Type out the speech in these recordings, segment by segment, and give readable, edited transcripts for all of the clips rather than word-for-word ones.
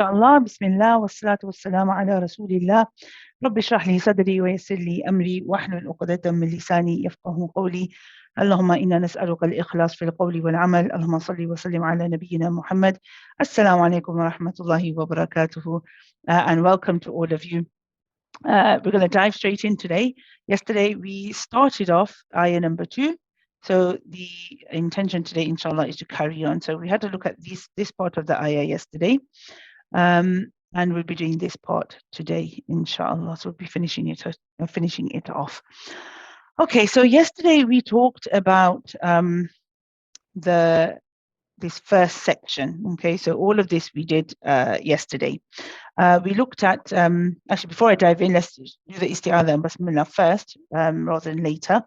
الله بسم الله والصلاة والسلام على رسول الله رب اشرح لي صدري ويسر لي أمري واحلل عقدة من لساني يفقه قولي اللهم إنا نسألك الإخلاص في القول والعمل اللهم صل وسلم على نبينا محمد السلام عليكم ورحمة الله وبركاته and welcome to all of you. We're going to dive straight in today. Yesterday we started off ayah number 2. So the intention today, inshallah, is to carry on. So we had to look at this part of the ayah yesterday. And we'll be doing this part today, inshallah. So we'll be finishing it off. Okay, so yesterday we talked about this first section. Okay, so all of this we did yesterday. We looked at actually before I dive in, let's do the isti'adha and basmillah first, rather than later.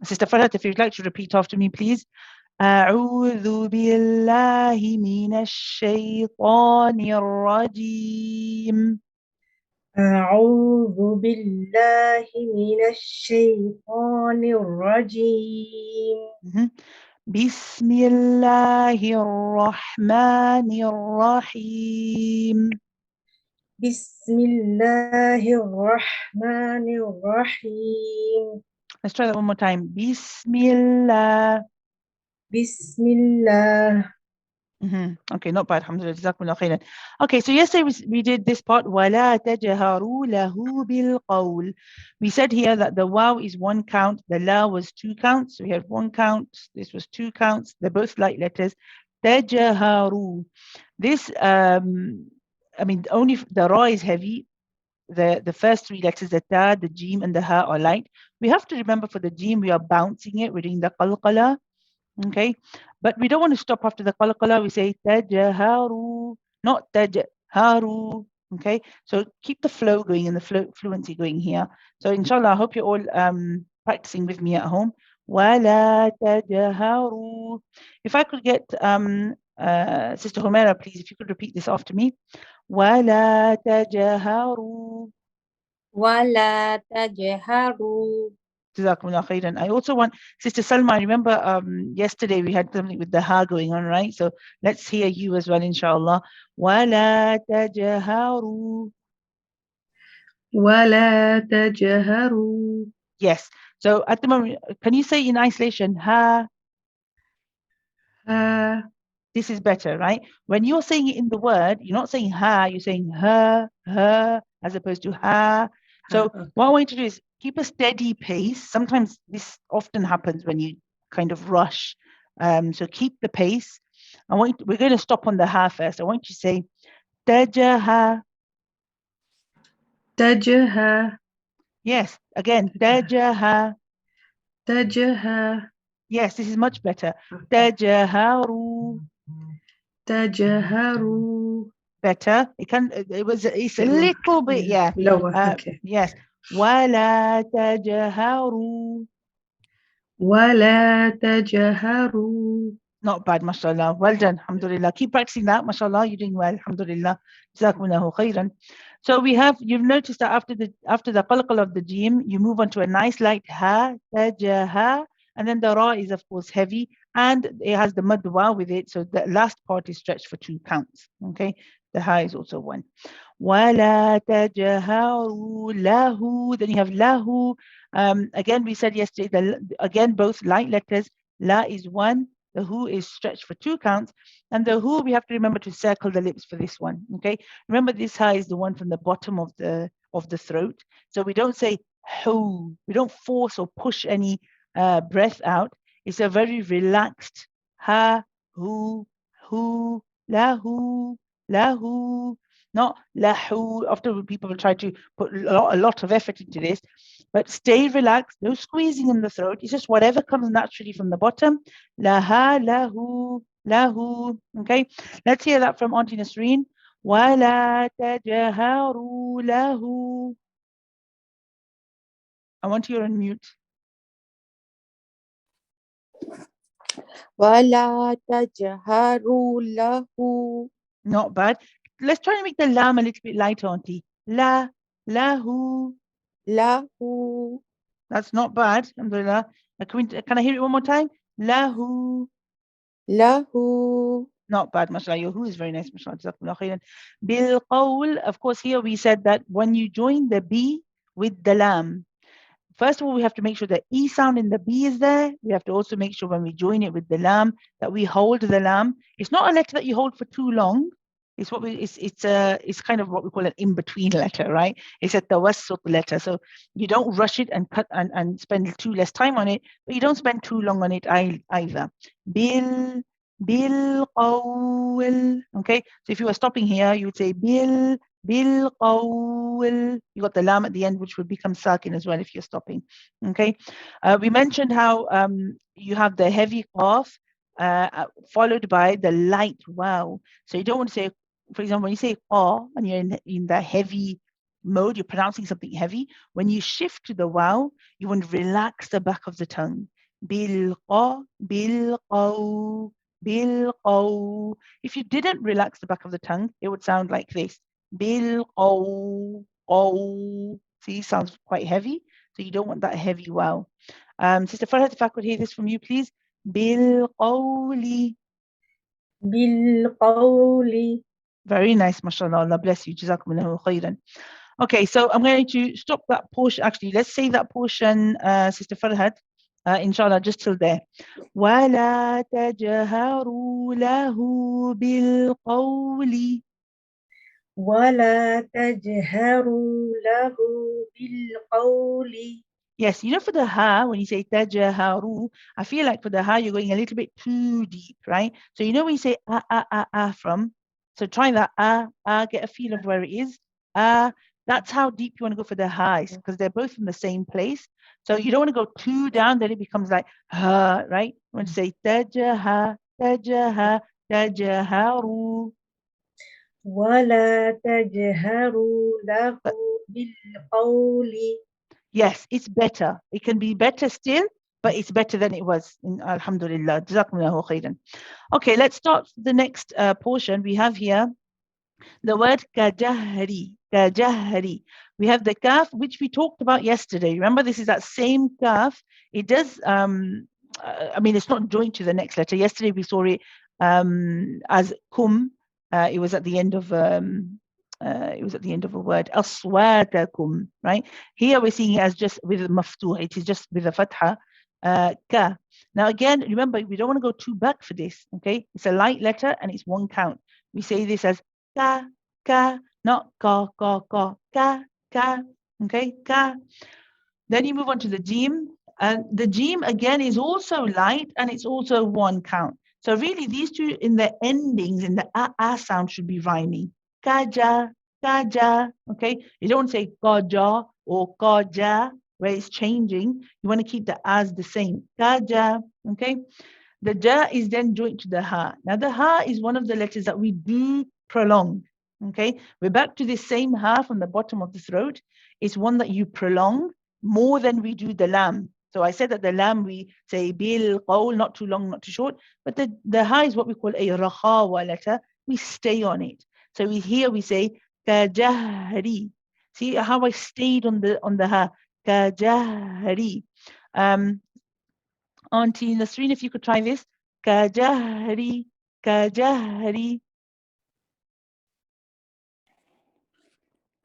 Sister Farhat, if you'd like to repeat after me, please. أعوذ بالله من الشيطان الرجيم. أعوذ بالله من الشيطان الرجيم. بسم الله الرحمن الرحيم. بسم الله الرحمن الرحيم. Let's try that one more time. Bismillah. Bismillah. Okay, not bad. Alhamdulillah. Jazakumullah khairan. Okay, so yesterday we did this part. وَلَا تَجْهَرُوا لَهُ بِالْقَوْلِ. We said here that the waw is 1 count, the la was 2 counts. So we had 1 count, this was 2 counts. They're both light letters. تَجْهَرُوا. This, only the ra is heavy. The first 3 letters, the ta, the jim, and the ha are light. We have to remember for the jim, we are bouncing it. We're doing the qalqala. Okay, but we don't want to stop after the qalqala. We say tajaharu, not tajharu. Okay, so keep the flow going and the fluency going here. So inshallah, I hope you're all practicing with me at home. Wala tajaharu. If I could get Sister Humaira, please, if you could repeat this after me. Wala tajaharu. ولا تجهروا. Jazakumullah khairan. I also want Sister Salma. I remember yesterday we had something with the ha going on, right? So let's hear you as well, inshallah. Wala tajaharu. ولا تجهروا. Yes. So at the moment, can you say in isolation ha? Ha. This is better, right? When you're saying it in the word, you're not saying ha, you're saying ha, as opposed to ha. So what I want you to do is keep a steady pace. Sometimes this often happens when you kind of rush. So keep the pace. We're going to stop on the ha first. I want you to say tajaha. Tajaha. Yes, again, tajaha. Tajaha. Yes, this is much better. Tajaharu. Tajaharu. Better. It's a little bit, yeah. Lower, okay. Yes. وَلَا تَجْهَرُوا. وَلَا تَجْهَرُوا. Not bad, mashallah. Well done, alhamdulillah. Keep practicing that, mashallah. You're doing well, alhamdulillah. Jazakumullahu khairan. So you've noticed that after the qalqal of the jim, you move on to a nice light ha, tajaha, and then the ra is of course heavy, and it has the mad wa with it, so the last part is stretched for 2 counts. Okay, the ha is also 1. وَلَا تَجْهَرُوا لَهُ. Then you have lahu. Again, we said yesterday, again, both light letters. La is 1. The hu is stretched for 2 counts. And the hu, we have to remember to circle the lips for this one. Okay. Remember, this ha is the one from the bottom of the throat. So we don't say hu. We don't force or push any breath out. It's a very relaxed ha, hu, lahu, lahu. Not lahu. Often people will try to put a lot of effort into this, but stay relaxed. No squeezing in the throat. It's just whatever comes naturally from the bottom. Laha, lahu, lahu. Okay, let's hear that from Auntie Nasreen. Wala tajaharu lahu. I want you on mute. Wala tajharu lahu. Not bad. Let's try and make the lam a little bit lighter, Auntie. La, lahu. Lahu. That's not bad. Alhamdulillah. Can I hear it one more time? Lahu. Lahu. Not bad, mashallah. Your who is very nice, mashallah. Jazakumullah khairan. Bil qawl, of course, here we said that when you join the B with the lam, first of all, we have to make sure the E sound in the B is there. We have to also make sure when we join it with the lam that we hold the lam. It's not a letter that you hold for too long. It's what we it's kind of what we call an in-between letter, right? It's a tawassut letter. So you don't rush it and cut and spend too less time on it, but you don't spend too long on it either. Bil qawl. Okay. So if you were stopping here, you would say bil qawl. You got the lam at the end, which would become sakin as well if you're stopping. Okay. We mentioned how you have the heavy qaf followed by the light wow. So you don't want to say, for example, when you say qa and you're in that heavy mode, you're pronouncing something heavy. When you shift to the wow, you want to relax the back of the tongue. Bil qa, bil qaw, bil qaw. If you didn't relax the back of the tongue, it would sound like this. Bil qaw, qaw. See, sounds quite heavy. So you don't want that heavy wow. Sister Farhat, if I could hear this from you, please. Bil qawli. بالقول. Very nice, mashallah. Allah bless you. Jazakumullahu khairan. Okay, so I'm going to stop that portion. Actually, let's say that portion, Sister Farhad, inshallah, just till there. وَلَا تَجْهَرُوا لَهُ بِالْقَوْلِ. ولا تجهروا له بالقول. Yes, you know, for the ha, when you say tajaharu, I feel like for the ha, you're going a little bit too deep, right? So, you know, when you say from, so try that get a feel of where it is. That's how deep you want to go for the highs because they're both in the same place. So you don't want to go too down, then it becomes like ha, right? You want to say tajaha, tajaha, tajaharu. ولا تجهروا له But بالقول. yes, it's better. It can be better still, but it's better than it was. Alhamdulillah. Jazakumullahu khairan. Okay, let's start the next portion. We have here the word kajahri, kajahri. We have the kaf, which we talked about yesterday. Remember, this is that same kaf. It does, I mean, it's not joined to the next letter. Yesterday we saw it as kum. It was at the end of a word. Aswatakum, right? Here we're seeing it as just with a maftuh. It is just with a fatha. Ka. Now again, remember, we don't want to go too back for this. Okay, it's a light letter and it's one count. We say this as ka, ka, not ka, ka, ka, ka. Okay, ka. Then you move on to the jim. And the jim again is also light and it's also one count. So really these two in the endings, in the a sound should be rhyming. Kaja, kaja. Okay, you don't say kaja or kaja where it's changing. You want to keep the as the same. Kaja. Okay. The ja is then joined to the ha. Now the ha is one of the letters that we do prolong. Okay, we're back to the same ha from the bottom of the throat. It's one that you prolong more than we do the lam. So I said that the lam we say bil qawl, not too long, not too short, but the ha is what we call a rakhawa letter. We stay on it. So here we say kajahri. See how I stayed on the ha. Kajahri. Auntie Nasreen, if you could try this. Kajahri, kajahri.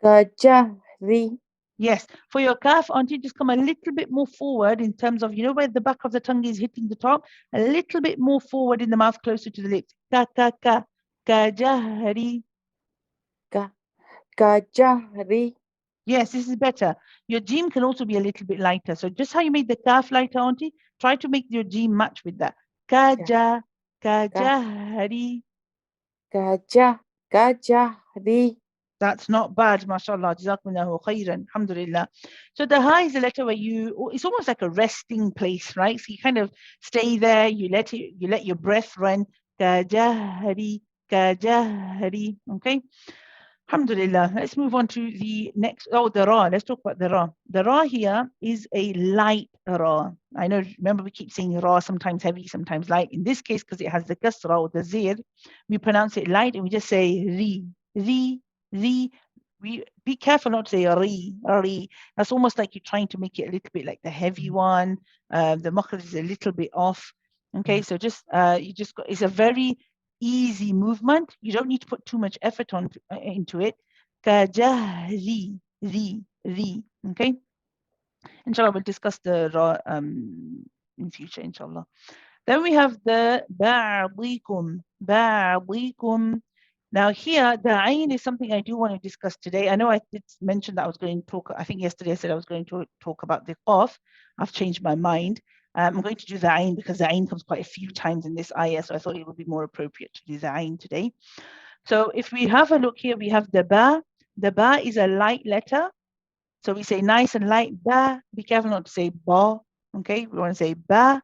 كجهر. Yes, for your kaf, auntie, just come a little bit more forward in terms of, you know, where the back of the tongue is hitting the top, a little bit more forward in the mouth, closer to the lips. Ka, ka, ka, kajahri. ك- كجهر. Yes, this is better. Your jim can also be a little bit lighter. So just how you made the kaf lighter, auntie, try to make your jim match with that. Kaja, kajahri. كجهر. That's not bad, mashallah. Jazakumullahu khairan. Alhamdulillah. So the ha is a letter where it's almost like a resting place, right? So you kind of stay there, you let your breath run. Kajahari, kajahari. Okay. Alhamdulillah. Let's move on to the next. Oh, the ra. Let's talk about the ra. The ra here is a light ra. I know, remember we keep saying ra, sometimes heavy, sometimes light. In this case, because it has the kasra or the zir, we pronounce it light and we just say ri, ri, ri. We be careful not to say ri, ri. That's almost like you're trying to make it a little bit like the heavy one. The makhraj is a little bit off. Okay, so just you just got, it's a very easy movement. You don't need to put too much effort into it. كجهري, ri. Okay. Inshallah, we'll discuss the ra in future, inshallah. Then we have the ba'dikum, ba'dikum. Now here, the ayn is something I do want to discuss today. I know I did mention that I was going to talk, I think yesterday I said I was going to talk about the qaf. I've changed my mind. I'm going to do the ayn because the ayn comes quite a few times in this ayah, so I thought it would be more appropriate to do the ayn today. So if we have a look here, we have the ba. The ba is a light letter. So we say nice and light, ba. Be careful not to say ba. Okay, we want to say ba.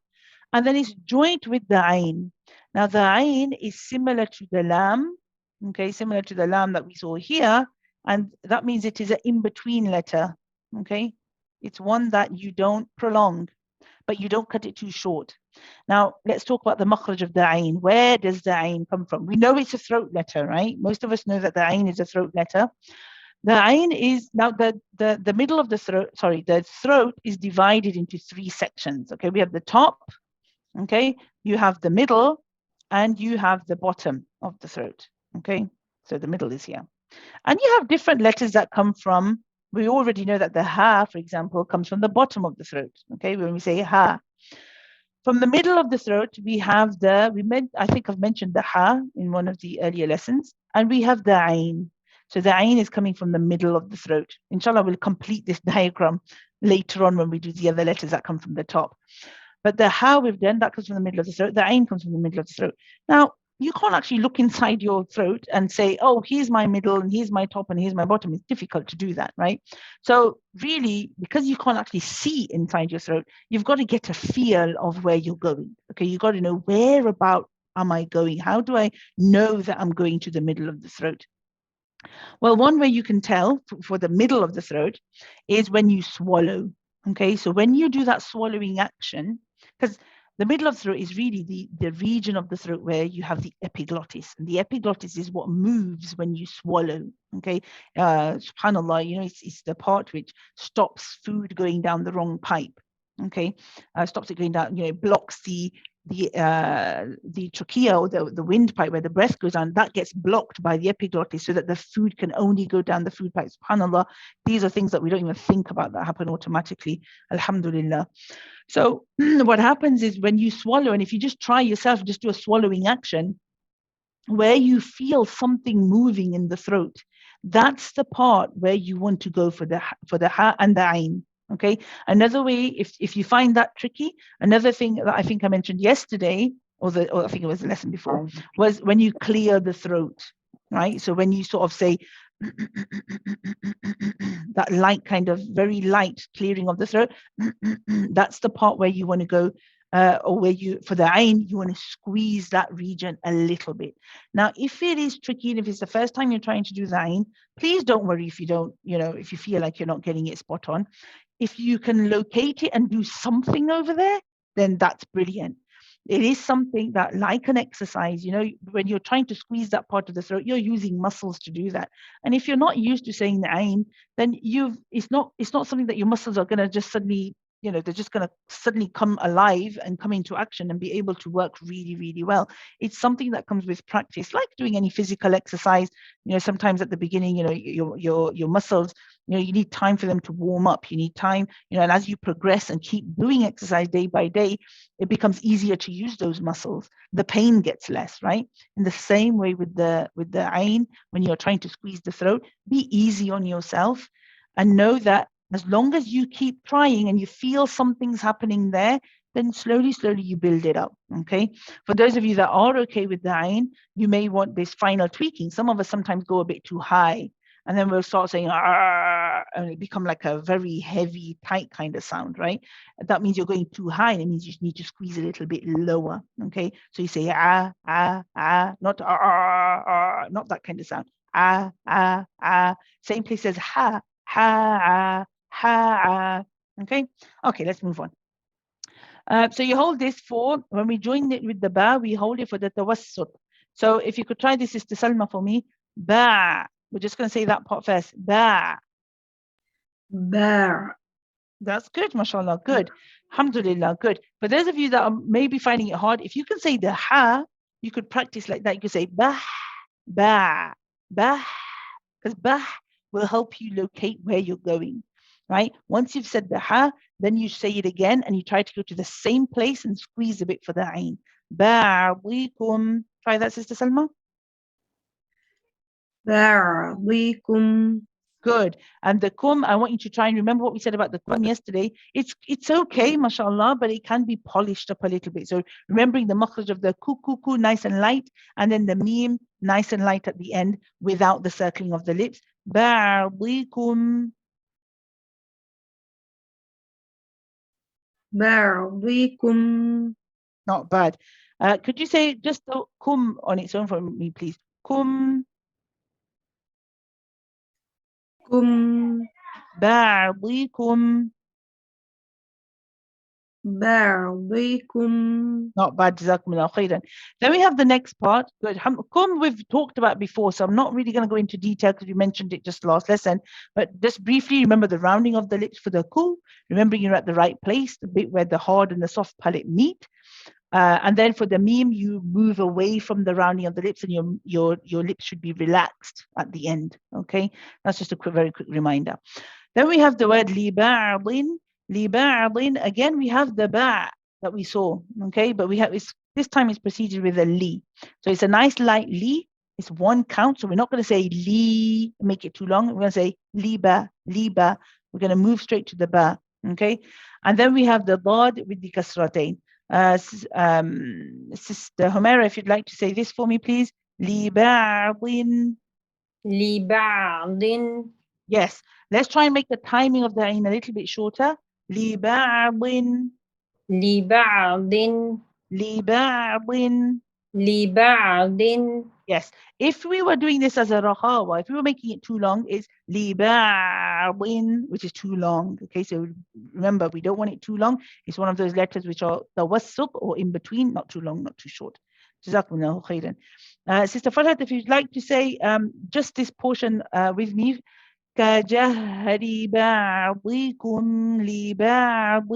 And then it's joined with the ayn. Now the ayn is similar to the lam. Okay, similar to the lam that we saw here. And that means it is an in-between letter. Okay, it's one that you don't prolong, but you don't cut it too short. Now, let's talk about the makhraj of the ayn. Where does the ayn come from? We know it's a throat letter, right? Most of us know that the ayn is a throat letter. The ayn is now the middle of the throat, sorry, the throat is divided into 3 sections. Okay, we have the top, okay, you have the middle, and you have the bottom of the throat. Okay, so the middle is here. And you have different letters that come from, we already know that the ha, for example, comes from the bottom of the throat. Okay, when we say ha. From the middle of the throat, we have I think I've mentioned the ha in one of the earlier lessons, and we have the ayn. So the ayn is coming from the middle of the throat. Inshallah, we'll complete this diagram later on when we do the other letters that come from the top. But the ha we've done, that comes from the middle of the throat. The ayn comes from the middle of the throat. Now, you can't actually look inside your throat and say, oh, here's my middle and here's my top and here's my bottom. It's difficult to do that, right? So really, because you can't actually see inside your throat, you've got to get a feel of where you're going. Okay, you've got to know where about am I going? How do I know that I'm going to the middle of the throat? Well, one way you can tell for the middle of the throat is when you swallow. Okay, so when you do that swallowing action, because the middle of the throat is really the region of the throat where you have the epiglottis. And the epiglottis is what moves when you swallow. Okay, subhanAllah, you know, it's the part which stops food going down the wrong pipe. Okay, stops it going down, you know, blocks the trachea or the windpipe where the breath goes on, that gets blocked by the epiglottis so that the food can only go down the food pipe. SubhanAllah, these are things that we don't even think about that happen automatically. Alhamdulillah. So what happens is when you swallow, and if you just try yourself, just do a swallowing action, where you feel something moving in the throat, that's the part where you want to go for the ha and the ayn. Okay. Another way, if you find that tricky, another thing that I think I mentioned yesterday, or I think it was the lesson before, was when you clear the throat, right? So when you sort of say that light kind of very light clearing of the throat, that's the part where you want to go, or where you, for the ayn, you want to squeeze that region a little bit. Now, if it is tricky, and if it's the first time you're trying to do the ayn, please don't worry if you don't, you know, if you feel like you're not getting it spot on. If you can locate it and do something over there, then that's brilliant. It is something that, like an exercise, you know, when you're trying to squeeze that part of the throat, you're using muscles to do that. And if you're not used to saying the ayn, then it's not something that your muscles are going to just suddenly, you know, they're just going to suddenly come alive and come into action and be able to work really, really well. It's something that comes with practice, like doing any physical exercise. You know, sometimes at the beginning, you know, your muscles, you know, you need time for them to warm up. You need time, you know, and as you progress and keep doing exercise day by day, it becomes easier to use those muscles. The pain gets less, right? In the same way with the ayn, when you're trying to squeeze the throat, be easy on yourself and know that as long as you keep trying and you feel something's happening there, then slowly you build it up. Okay. For those of you that are okay with the ayn, you may want this final tweaking. Some of us sometimes go a bit too high, and then we'll start saying, and it become like a very heavy, tight kind of sound, right? That means you're going too high, and it means you need to squeeze a little bit lower. Okay. So you say not not that kind of sound. Same place as ha. Okay, let's move on. So you hold this for, when we join it with the ba, we hold it for the tawassut. So if you could try this, Sister Salma, for me. Ba. We're just going to say that part first. Ba. Ba. That's good, mashallah. Good. Alhamdulillah, good. For those of you that are maybe finding it hard, if you can say the ha, you could practice like that. You could say bah, bah, bah, because bah will help you locate where you're going, right? Once you've said the ha, then you say it again and you try to go to the same place and squeeze a bit for the ain. Ba'dikum. Try that, Sister Salma. بعضكم. Good. And the kum, I want you to try and remember what we said about the kum yesterday. It's okay, mashallah, but it can be polished up a little bit. So remembering the makhraj of the ku, ku, ku, nice and light, and then the meme, nice and light at the end, without the circling of the lips. Ba'dikum. بعضكم. Not bad. Could you say just the kum on its own for me, please? Kum, كم. ba'dikum. بعضكم. Not bad, Jazakumullah khairan. Then we have the next part. Good. Kum we've talked about before, so I'm not really going to go into detail because we mentioned it just last lesson. But just briefly, remember the rounding of the lips for the ku. Remembering you're at the right place, the bit where the hard and the soft palate meet. And then for the meme, you move away from the rounding of the lips, and your lips should be relaxed at the end. Okay, that's just a very quick reminder. Then we have the word liba'adin. Liba'adin. Again, we have the ba' that we saw. Okay, but we have this time it's preceded with a li. So it's a nice light li. It's one count. So we're not going to say li, make it too long. We're going to say liba, liba. We're going to move straight to the ba. Okay, and then we have the dad with the kasratain. Sister Homera, if you'd like to say this for me, please. Liba'adin. لبعض. Yes. Let's try and make the timing of the ain a little bit shorter. لبعض. لبعض. لبعض. لبعض. Yes. If we were doing this as a rahawa, if we were making it too long, it's liba'in, which is too long. Okay, so remember, we don't want it too long. It's one of those letters which are tawassut or in between, not too long, not too short. Jazakumullahu khairan. Sister Farhat, if you'd like to say just this portion with me, كجهر بعضكم لبعض.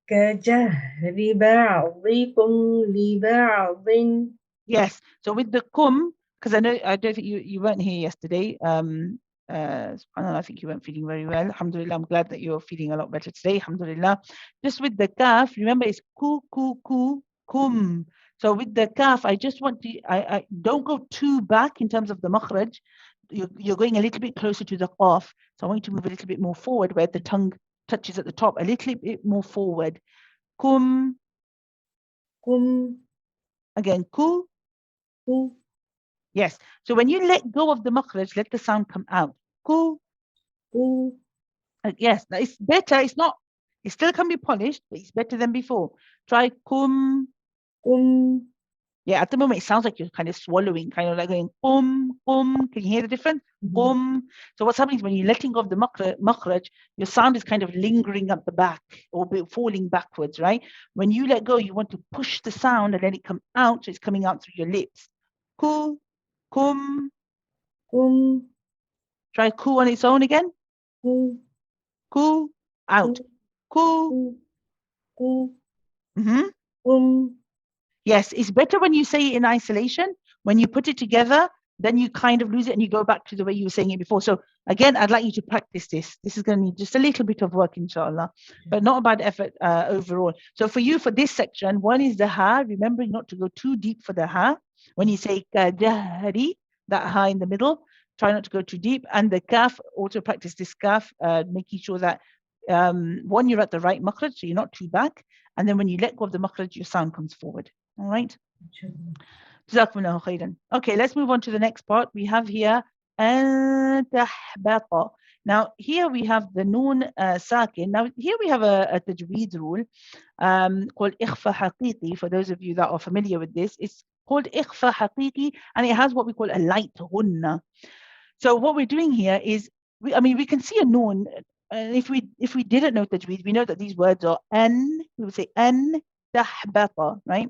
كجهر بعضكم لبعض. Yes. So with the kum, because I don't think you weren't here yesterday. I think you weren't feeling very well. Alhamdulillah, I'm glad that you're feeling a lot better today. Alhamdulillah. Just with the kaf, remember it's ku ku ku kum. So with the kaf, I just want to I don't go too back in terms of the makhraj. You're going a little bit closer to the qaf. So I want you to move a little bit more forward where the tongue touches at the top, a little bit more forward. Kum. كم. Again, ku. كو. Yes. So when you let go of the makhraj, let the sound come out. Ku. كو. Yes, it's better. It's not. It still can be polished, but it's better than before. Try kum. كم. Yeah, at the moment it sounds like you're kind of swallowing, kind of like going kum kum. Can you hear the difference? Kum. So what's happening is when you're letting go of the makhraj, your sound is kind of lingering at the back or falling backwards, right? When you let go, you want to push the sound and let it come out, so it's coming out through your lips. Ku, kum. كم. Try ku on its own again. كو. Ku, out. Ku. كو. Mm-hmm. كم. Yes, it's better when you say it in isolation. When you put it together, then you kind of lose it and you go back to the way you were saying it before. So again, I'd like you to practice this. This is going to need just a little bit of work, inshallah, but not a bad effort overall. So for you, for this section, one is the ha, remembering not to go too deep for the ha. When you say kajahari, that ha in the middle, try not to go too deep. And the kaf, also practice this kaf, making sure that one, you're at the right makhraj, so you're not too back. And then when you let go of the makhraj, your sound comes forward. All right. Jazakumullahu khairan. Okay, let's move on to the next part. We have here tahbata. Now here we have the noon sakin. Now here we have a tajweed rule called ikhfa haqiqi. For those of you that are familiar with this, it's called ikhfa haqiqi, and it has what we call a light ghunna. So what we're doing here is, we can see a noon. And if we didn't know tajweed, we know that these words are an. We would say an tahbata, right?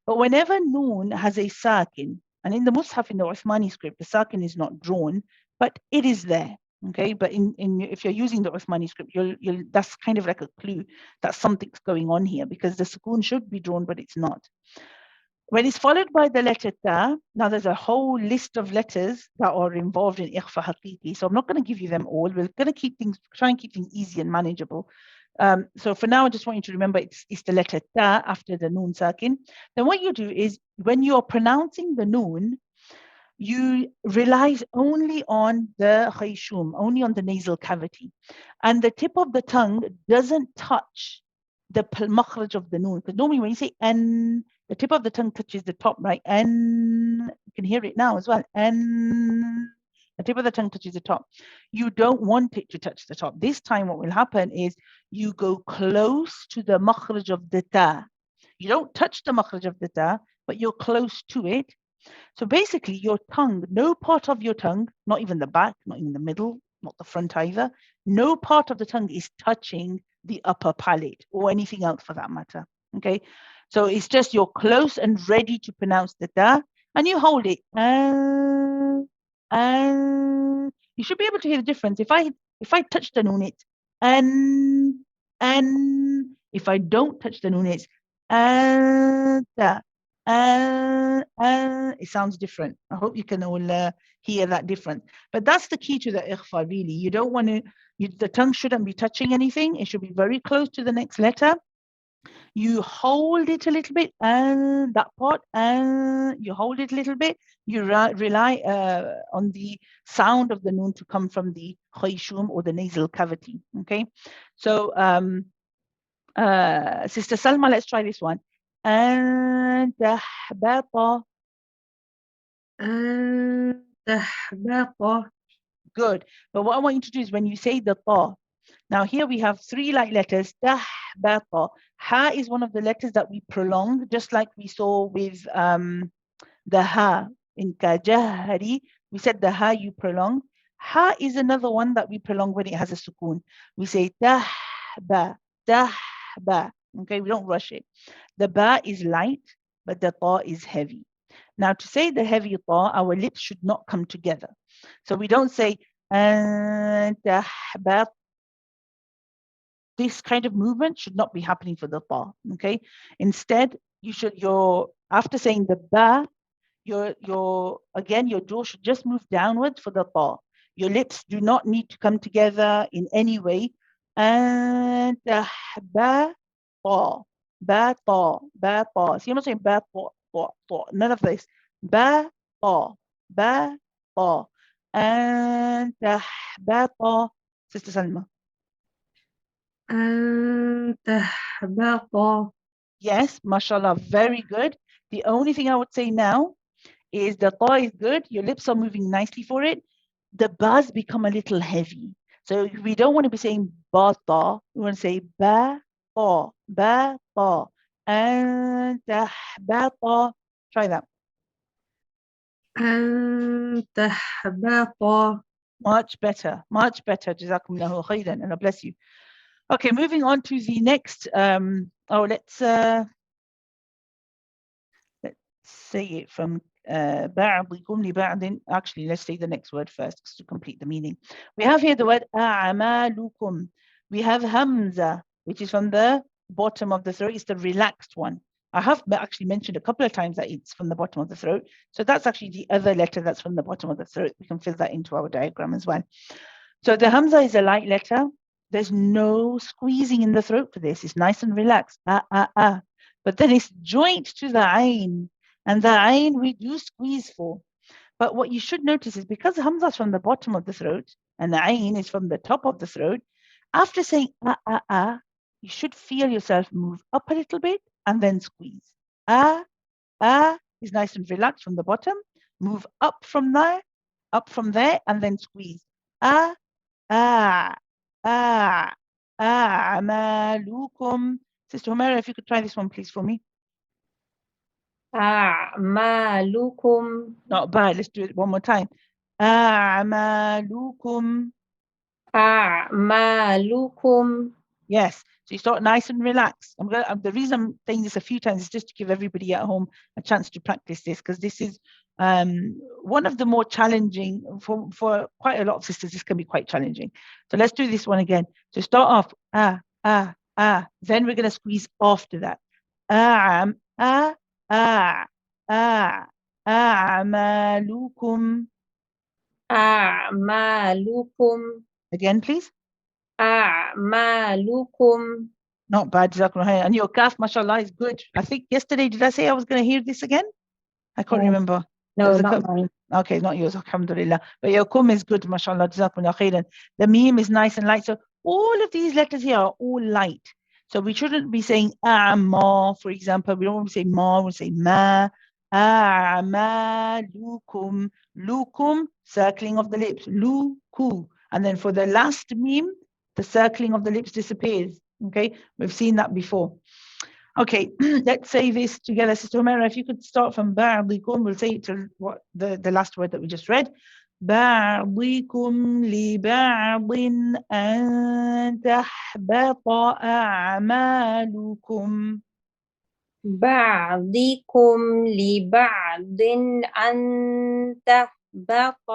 But whenever noon has a sakin, and in the Mus'haf, in the Uthmani script, the sakin is not drawn, but it is there. Okay, but in if you're using the Uthmani script, you'll that's kind of like a clue that something's going on here, because the sukoon should be drawn, but it's not. When it's followed by the letter ta, now there's a whole list of letters that are involved in ikhfa haqiqi. So I'm not going to give you them all. We're going to try and keep things easy and manageable. So for now, I just want you to remember it's the letter ta after the noon sakin. Then what you do is when you're pronouncing the noon, you rely only on the khayshum, only on the nasal cavity. And the tip of the tongue doesn't touch the makhraj of the noon. Because normally when you say n, the tip of the tongue touches the top, right? N, you can hear it now as well. N, the tip of the tongue touches the top. You don't want it to touch the top. This time what will happen is you go close to the makhraj of the ta. You don't touch the makhraj of the ta, but you're close to it. So basically, your tongue, no part of your tongue, not even the back, not even the middle, not the front either, no part of the tongue is touching the upper palate or anything else for that matter. Okay, so it's just you're close and ready to pronounce the da, and you hold it. You should be able to hear the difference. If I touch the noon, it's and if I don't touch the noon, it's da. It sounds different. I hope you can all hear that difference. But that's the key to the ikhfa, really. You don't want to, the tongue shouldn't be touching anything. It should be very close to the next letter. You hold it a little bit, and that part, and you hold it a little bit. You rely on the sound of the noon to come from the khayshum or the nasal cavity. Okay, so Sister Salma, let's try this one. And تحبط. good. But what I want you to do is when you say the ta, now here we have three light letters. Tahbata. Ha is one of the letters that we prolong, just like we saw with the ha in kajahari. We said the ha you prolong. Ha is another one that we prolong when it has a sukoon. We say tahba, tahba. Okay, we don't rush it. The ba is light, but the ta is heavy. Now, to say the heavy ta, our lips should not come together. So we don't say tahba. This kind of movement should not be happening for the ta. Okay. Instead, after saying the ba, your jaw should just move downwards for the ta. Your lips do not need to come together in any way. And ba ta, ba ta, ba ta. See, I'm not saying ba ta, ta, ta. None of this. Ba ta, ba ta. And ba ta. Sister Salma. أن تحبط. Yes, mashallah, very good. The only thing I would say now is the ta is good. Your lips are moving nicely for it. The ba's become a little heavy. So we don't want to be saying ba ta. We want to say ba ta, ba ta. And ba ta. Try that. أن تحبط. Much better, much better. Jazakumullahu khairan, and I bless you. Okay, moving on to the next. Let's say it from بعضكم لبعض. Actually, let's say the next word first to complete the meaning. We have here the word أعمالكم. We have hamza, which is from the bottom of the throat. It's the relaxed one. I have actually mentioned a couple of times that it's from the bottom of the throat. So that's actually the other letter that's from the bottom of the throat. We can fill that into our diagram as well. So the hamza is a light letter. There's no squeezing in the throat for this. It's nice and relaxed. But then it's joint to the ayn. And the ayn we do squeeze for. But what you should notice is because hamza is from the bottom of the throat and the ayn is from the top of the throat, after saying you should feel yourself move up a little bit and then squeeze. Is nice and relaxed from the bottom. Move up from there, and then squeeze. أعمالكم. Sister Humera, if you could try this one, please, for me. أعمالكم. Not bad. Let's do it one more time. أعمالكم. أعمالكم. Yes. So you start nice and relaxed. The reason I'm saying this a few times is just to give everybody at home a chance to practice this, because this is one of the more challenging for quite a lot of sisters. This can be quite challenging. So let's do this one again. So start off then we're going to squeeze after that. أعمالكم. أعمالكم. Again, please. أعمالكم. Not bad, Jazakumullah. And your kaf, mashallah, is good. I think yesterday, did I say I was going to hear this again? I can't Uh, remember. There no, was a not couple. mine. Okay, not yours, alhamdulillah. But your kum is good, mashallah, jazakumullah khairan. The meme is nice and light. So all of these letters here are all light. So we shouldn't be saying ma, for example. We don't want to say ma, we say ma. A'malukum. Lukum, circling of the lips. Luku. And then for the last meme, the circling of the lips disappears. Okay, we've seen that before. Okay, let's say this together. Sister Omera, if you could start from ba'dikum, we'll say it to what the last word that we just read. بعضكم لبعض أن تحبط أعمالكم. بعضكم لبعض أن تحبط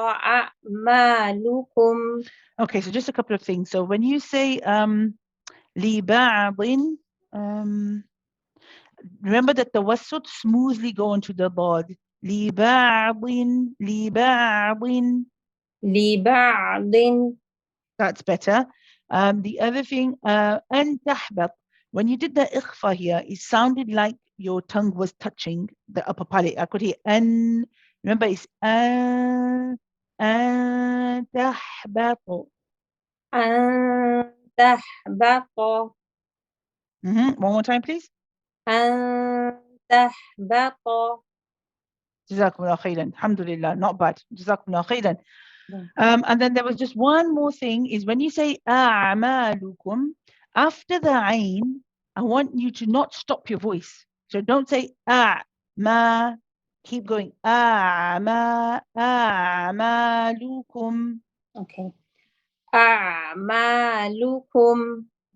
أعمالكم. Okay, so just a couple of things. So when you say لبعض, remember that the wasut smoothly go into the bod. لبعض لبعض. لبعض. That's better. The other thing, أن تحبط. When you did the ikhfa here, it sounded like your tongue was touching the upper palate. I could hear أن. Remember, it's أن تحبط. أن تحبط. One more time, please. أن تحبط. Jazakumullah khairan. Alhamdulillah, not bad. Jazakumullah khairan. Yeah. And then there was just one more thing is when you say أعمالكم, after the ain, I want you to not stop your voice. So don't say ma, keep going. أعمالكم. Okay. أعمالكم.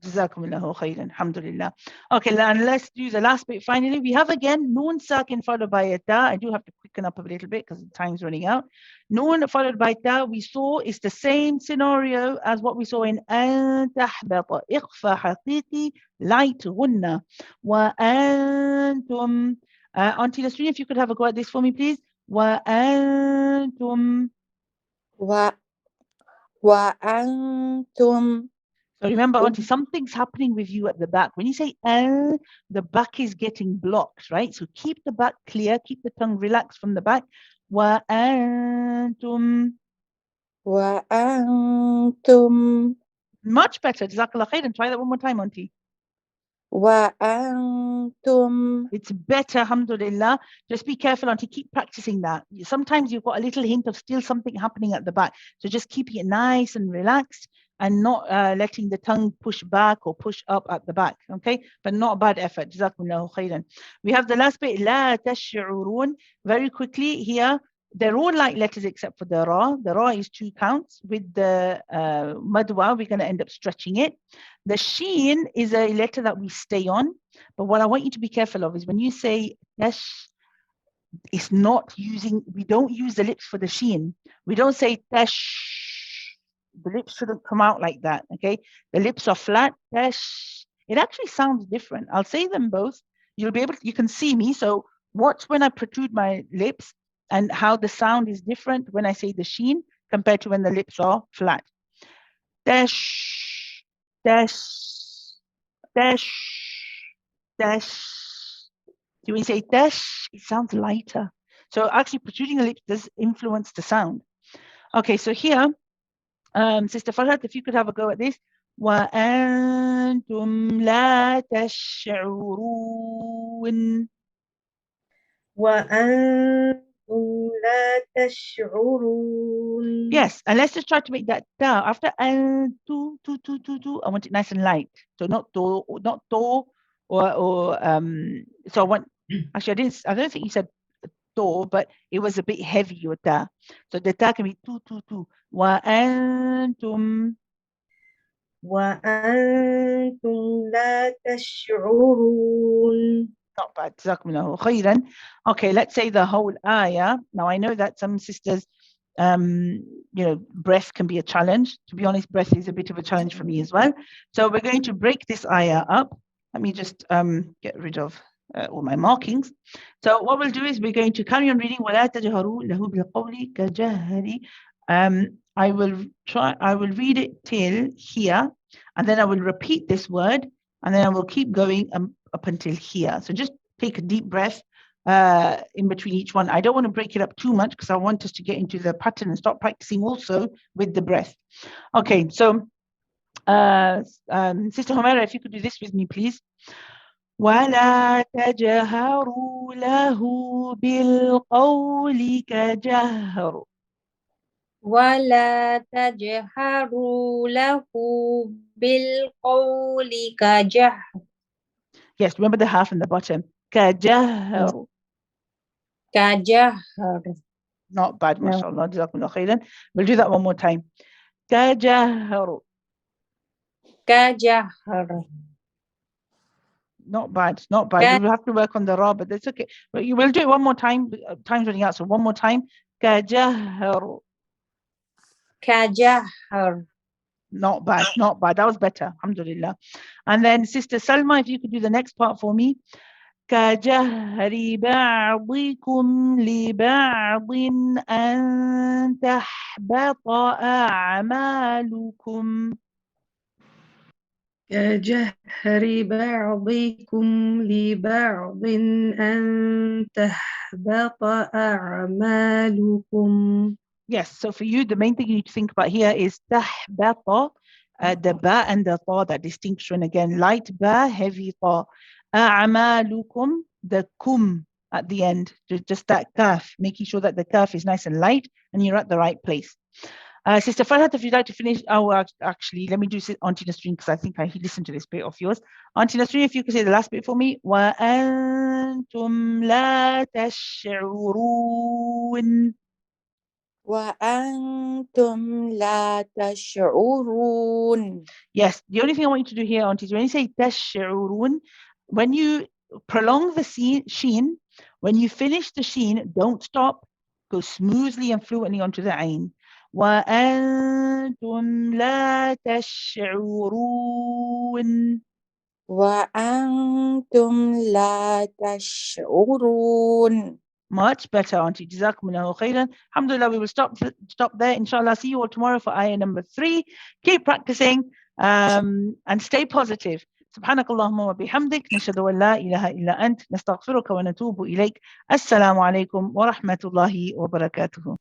Jazakumullahu khairan. Alhamdulillah. Okay, and let's do the last bit. Finally, we have again noon sakin followed by a ta. I do have to quicken up a little bit because the time's running out. Noon followed by ta, we saw is the same scenario as what we saw in an tahbata. Ikhfa haqiqi, light gunna. Wa antum. Auntie Nasreen, if you could have a go at this for me, please. Wa antum. وأنتم. So remember, Auntie, something's happening with you at the back. When you say the back is getting blocked, right? So keep the back clear, keep the tongue relaxed from the back. وأنتم. وأنتم. Much better. Jazakallah khair. And try that one more time, Auntie. وأنتم. It's better, alhamdulillah. Just be careful, Auntie. Keep practicing that. Sometimes you've got a little hint of still something happening at the back. So just keeping it nice and relaxed and not letting the tongue push back or push up at the back. Okay, but not a bad effort. Jazakumullahu khairan. We have the last bit. لا تشعرون. Very quickly here. They're all like letters except for the ra. The ra is 2 counts. With the madwa, we're going to end up stretching it. The sheen is a letter that we stay on. But what I want you to be careful of is when you say tash, it's not using, we don't use the lips for the sheen. We don't say tash. The lips shouldn't come out like that, okay? The lips are flat, tash. It actually sounds different. I'll say them both. You'll be able to, you can see me. So watch when I protrude my lips and how the sound is different when I say the sheen compared to when the lips are flat. Dash, dash, dash, dash. So when you say dash, it sounds lighter. So actually protruding the lips does influence the sound. Okay, so here, Sister Farhat, if you could have a go at this. وأنتم لا تشعرون. وأنتم لا تشعرون. Yes, and let's just try to make that da after tu. I want it nice and light. So not do, or So I want. Actually, I don't think you said do, but it was a bit heavy with da. So the da can be tu. Wa antum. وأنتم لا تشعرون. Not bad. Jazakumullahu khairan. Okay, let's say the whole ayah. Now I know that some sisters, breath can be a challenge. To be honest, breath is a bit of a challenge for me as well. So we're going to break this ayah up. Let me just get rid of all my markings. So what we'll do is we're going to carry on reading. وَلَا تَجْهَرُوا لَهُ بِالْقَوْلِ كَجَهْرِ. I will read it till here, and then I will repeat this word, and then I will keep going up until here. So just take a deep breath in between each one. I don't want to break it up too much because I want us to get into the pattern and start practicing also with the breath. Okay, so Sister Homera, if you could do this with me, please. ولا تجهروا له بالقول كجهر. ولا تجهروا له بالقول كجهر. Yes, remember the half in the bottom. كجهر. كجهر. Not bad, No. mashallah. Jazakumullah khairan. We'll do that one more time. كجهر. كجهر. Not bad, not bad. We will have to work on the raw, but that's okay. But you will do it one more time. Time's running out, so one more time. كجهر. كجهر. Not bad, not bad. That was better. Alhamdulillah. And then Sister Salma, if you could do the next part for me. كجهر بعضكم لبعض أن تحبط أعمالكم. كجهر بعضكم لبعض أن تحبط أعمالكم. Yes, so for you, the main thing you need to think about here is تحبط, the ba and the ta, that distinction again. Light ba, heavy ta. أعمالكم, the kum at the end, just that kaf, making sure that the kaf is nice and light and you're at the right place. Sister Farhat, if you'd like to finish, actually, let me do Auntie Nasreen because I think I listened to this bit of yours. Auntie Nasreen, if you could say the last bit for me. وَأَنْتُمْ لَا تَشْعُرُونَ. وأنتم لا تشعرون. Yes, the only thing I want you to do here, Auntie, is when you say تشعرون, when you prolong the sheen, when you finish the sheen, don't stop. Go smoothly and fluently onto the ain. وأنتم لا تشعرون. وأنتم لا تشعرون. Much better, Auntie. Jazakumullahu khairan. Alhamdulillah, we will stop there. Inshallah, see you all tomorrow for ayah number 3. Keep practicing and stay positive. سبحانك اللهم وبحمدك نشهد أن لا إله إلا أنت نستغفرك ونتوب إليك. السلام عليكم ورحمة الله وبركاته.